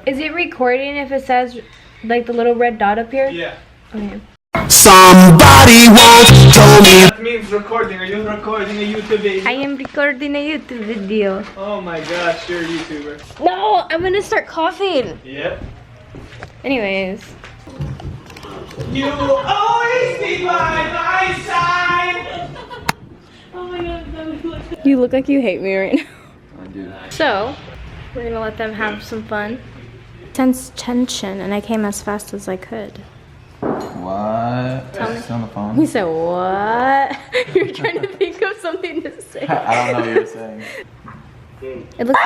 Is it recording if it says like the little red dot up here? Yeah. Okay. Somebody once told me. That means recording. Are you recording a YouTube video? I am recording a YouTube video. Oh my gosh, you're a YouTuber. No, I'm gonna start coughing. Yep. Anyways. You always be by my side! Oh my god, you look like you hate me right now. I do. So, we're gonna let them have some fun. Tense tension, and I came as fast as I could. What? Tell me. Is he on the phone? He said, what? You're trying to think of something to say. I don't know what you're saying. It looks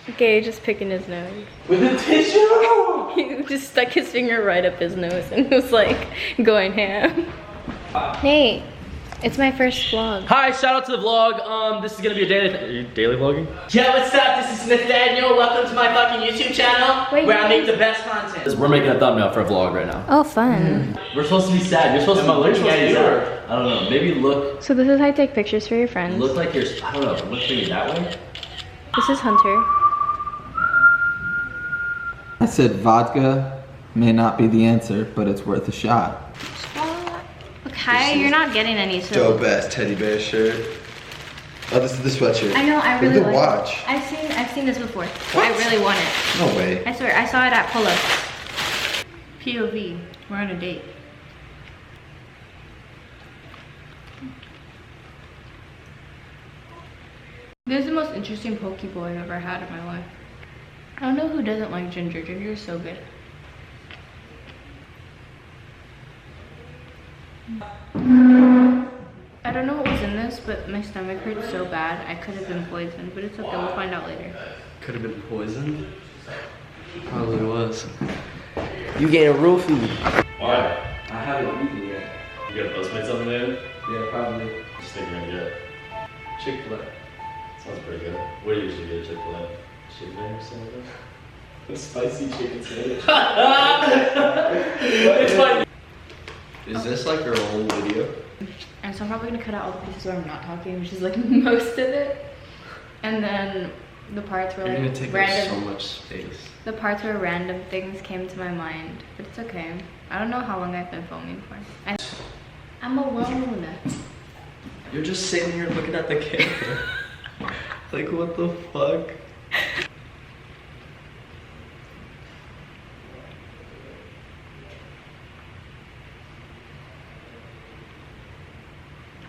okay, just picking his nose. With a tissue! He just stuck his finger right up his nose and was like going ham. Hey, it's my first vlog. Hi, shout out to the vlog. This is gonna be a daily vlogging? Yeah, what's up? This is Nathaniel. Welcome to my fucking YouTube channel where I make the best content. We're making a thumbnail for a vlog right now. Oh, fun. We're supposed to be sad. You're supposed to be looking at you. I don't know. Maybe look So this is how I take pictures for your friends. like you're. I don't know. Look maybe that way. This is Hunter. I said vodka may not be the answer, but it's worth a shot. Okay, you're not getting any. So. Dope ass teddy bear shirt. Oh, this is the sweatshirt. I know. I Look really at the like watch. it. I've seen this before. I really want it. No way. I swear, I saw it at Pull-Up. POV. We're on a date. This is the most interesting poke bowl I've ever had in my life. I don't know who doesn't like ginger. Ginger is so good. I don't know what was in this, but my stomach hurts so bad. I could have been poisoned, but it's okay. We'll find out later. Could have been poisoned. Probably was. You getting roofie? Why? I haven't eaten yet. You got Postmates on the menu? Yeah, probably. Just think you're gonna get. Chick-fil-A. Sounds pretty good. What do you usually get at Chick-fil-A? Chicken or something like that? A spicy chicken sandwich. It's funny. Is this like your old video? And so I'm probably gonna cut out all the pieces where I'm not talking, which is like most of it. And then the parts where You're like gonna take up random, so much space. the parts where random things came to my mind, but it's okay. I don't know how long I've been filming for. I'm alone. You're just sitting here looking at the camera. Like, what the fuck?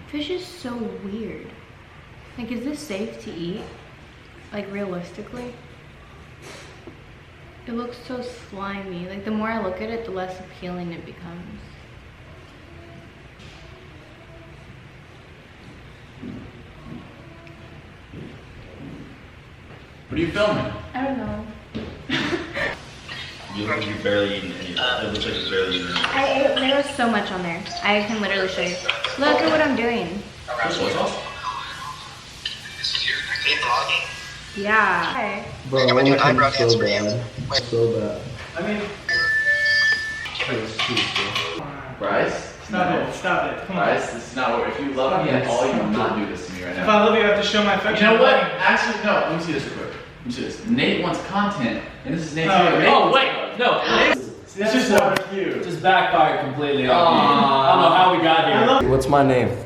Fish is so weird. Like, is this safe to eat? Like, realistically? It looks so slimy. Like, the more I look at it, the less appealing it becomes. What are you filming? I don't know. You look like you've barely eaten any of it. It looks like you've barely eaten any of it. There was so much on there. I can literally show you. Look at what I'm doing. This soy sauce? Yeah. Hi. Bro, I want to come so bad. So bad. I mean, Bryce? stop it. Stop it. Come on. Bryce, this is not what. If you love me at all, you will not do this to me right If now. I love you, I have to show my affection. You know what? Actually, no. Let me see this real quick. Let me see this. Nate wants content, and this is Nate's Oh, video. Nate Oh, wait. No. It's just barbecue. Just backfired completely on me. I don't know how we got here. What's my name?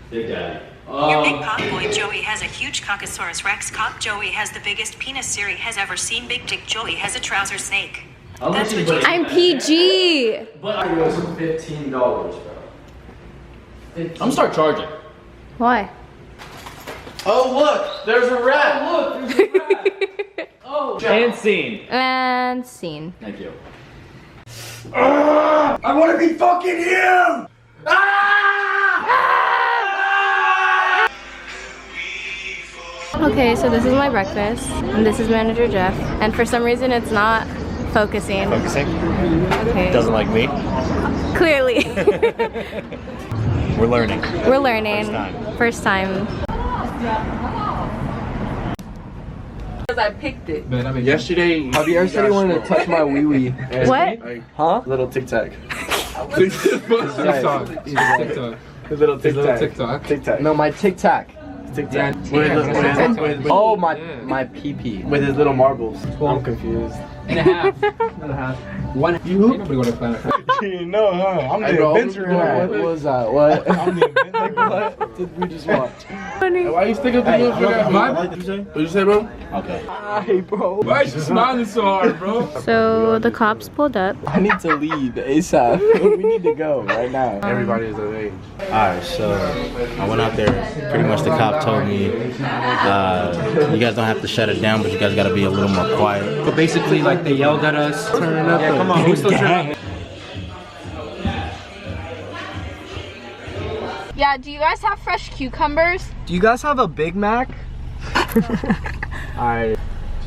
Big Daddy. Your big cock boy Joey has a huge Caucasaurus Rex cock. Joey has the biggest penis Siri has ever seen. Big dick Joey has a trouser snake. That's what you I'm PG. But it was $15, bro. I'm gonna start charging. Why? Oh, look. There's a rat. Oh, look. There's a rat. Oh. And scene. And scene. Thank you. I want to be fucking him! Okay, so this is my breakfast, and this is Manager Jeff, and for some reason it's not focusing. Focusing? Okay. Doesn't like me? Clearly. We're learning. We're learning. First time. First time. Because I picked it. Yesterday, Javier said he wanted to touch my wee wee. What? Huh? little Tic Tac. TikTok. Little Tic Tac. No, my Tic Tac. Tic Tac. Oh, my pee-pee. With his little marbles. I'm confused. And a half. Not a half. One. You? Nobody go to Planet. You know, huh? I'm the inventor in that. What was that? What? I'm the inventor. What did we just watch? Why you sticking up the little finger at mine? What'd you say, bro? Okay. Hi, bro. Why is you smiling so hard, bro? So the cops pulled up. I need to leave ASAP. We need to go right now. Everybody is of age. Alright, so I went out there. Pretty much the cop told me, you guys don't have to shut it down, but you guys gotta be a little more quiet. But basically, like, they yelled at us. Turn up. Yeah, come on. We still turning up. Yeah, do you guys have fresh cucumbers? Do you guys have a Big Mac? Alright.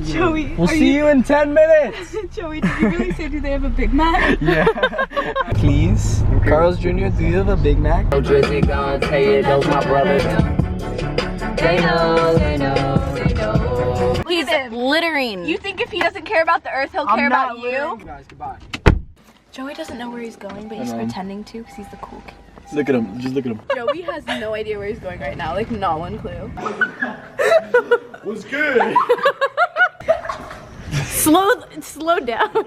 Joey, We'll see you in 10 minutes. Joey, did you really say do they have a Big Mac? Yeah. Please, Carl's Jr., do you have a Big Mac? No Drizzy gonna tell you those my brothers. They know, they know, they know. He's littering. You think if he doesn't care about the earth, he'll care about you? Guys, goodbye. Joey doesn't know where he's going, but he's pretending to because he's the cool kid. Look at him. Just look at him. Joey has no idea where he's going right now. Like, not one clue. What's good? Slow down.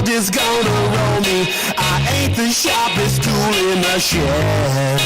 Just gonna roll me. I ain't the sharpest tool in the shed.